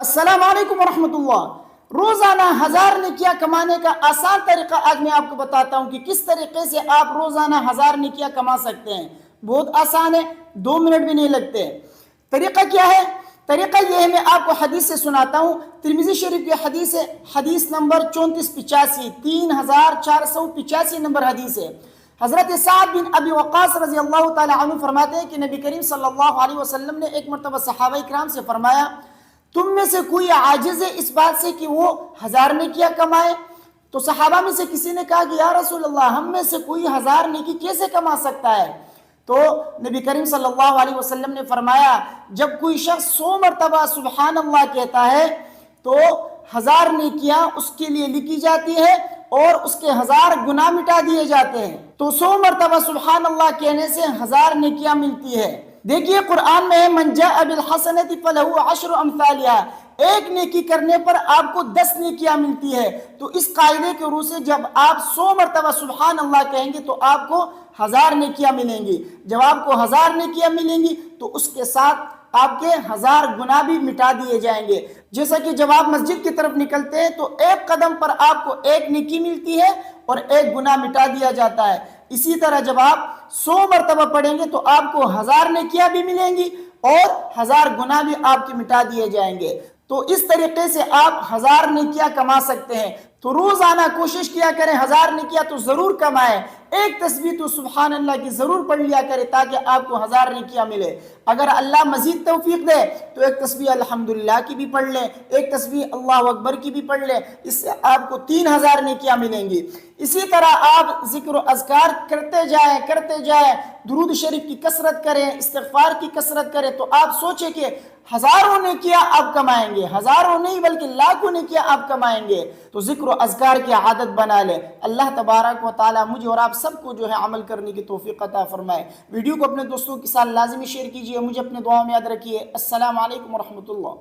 السلام علیکم ورحمۃ اللہ۔ روزانہ 1000 نیکیاں کمانے کا آسان طریقہ آج میں آپ کو بتاتا ہوں کہ کس طریقے سے آپ روزانہ 1000 نیکیاں کما سکتے ہیں۔ بہت آسان ہے، 2 منٹ بھی نہیں لگتے۔ طریقہ کیا ہے؟ طریقہ یہ ہے، میں آپ کو حدیث سے سناتا ہوں۔ ترمذی شریف کی حدیث ہے، حدیث نمبر 3485، 3485 نمبر حدیث ہے۔ حضرت سعد بن ابی وقاص رضی اللہ تعالی عنہ فرماتے ہیں کہ نبی کریم صلی اللہ علیہ وسلم نے ایک مرتبہ صحابہ کرام سے فرمایا، تم میں سے کوئی عاجز ہے اس بات سے کہ وہ 1000 نیکیاں کمائے؟ تو صحابہ میں سے کسی نے کہا کہ یا رسول اللہ، ہم میں سے کوئی 1000 نیکی کیسے کما سکتا ہے؟ تو نبی کریم صلی اللہ علیہ وسلم نے فرمایا، جب کوئی شخص 100 مرتبہ سبحان اللہ کہتا ہے تو 1000 نیکیاں اس کے لیے لکھی جاتی ہے اور اس کے 1000 گناہ مٹا دیے جاتے ہیں۔ تو 100 مرتبہ سبحان اللہ کہنے سے 1000 نیکیاں ملتی ہے۔ دیکھیے قرآن میں ہے، من جاء بالحسنۃ فلہ 10 امثالہا، ایک نیکی کرنے پر آپ کو 10 نیکیاں ملتی ہے۔ تو اس قاعدے کے روح سے جب آپ 100 مرتبہ سبحان اللہ کہیں گے تو آپ کو 1000 نیکیاں ملیں گی۔ جب آپ کو 1000 نیکیاں ملیں گی تو اس کے ساتھ آپ کے 1000 گناہ بھی مٹا دیے جائیں گے۔ جیسا کہ جب آپ مسجد کی طرف نکلتے ہیں تو ایک قدم پر آپ کو 1 نیکی ملتی ہے اور 1 گناہ مٹا دیا جاتا ہے۔ اسی طرح جب آپ 100 مرتبہ پڑھیں گے تو آپ کو 1000 نیکیاں بھی ملیں گی اور 1000 گناہ بھی آپ کے مٹا دیے جائیں گے۔ تو اس طریقے سے آپ 1000 نیکیاں کما سکتے ہیں۔ تو روزانہ کوشش کیا کریں 1000 نیکیاں تو ضرور کمائیں۔ ایک تسبیح تو سبحان اللہ کی ضرور پڑھ لیا کریں تاکہ آپ کو 1000 نیکیاں ملے۔ اگر اللہ مزید توفیق دے تو ایک تسبیح الحمدللہ کی بھی پڑھ لیں، ایک تسبیح اللہ اکبر کی بھی پڑھ لیں، اس سے آپ کو 3000 نیکیاں ملیں گی۔ اسی طرح آپ ذکر و اذکار کرتے جائیں، درود شریف کی کثرت کریں، استغفار کی کثرت کریں، تو آپ سوچیں کہ ہزاروں نیکیاں آپ کمائیں گے، ہزاروں نہیں بلکہ لاکھوں نیکیاں آپ کمائیں گے۔ تو ذکر و اذکار کی عادت بنا لیں۔ اللہ تبارک و تعالی مجھے اور آپ سب کو جو ہے عمل کرنے کی توفیق عطا فرمائے۔ ویڈیو کو اپنے دوستوں کے ساتھ لازمی شیئر کیجئے، مجھے اپنے دعاؤں میں یاد رکھیے۔ السلام علیکم ورحمۃ اللہ۔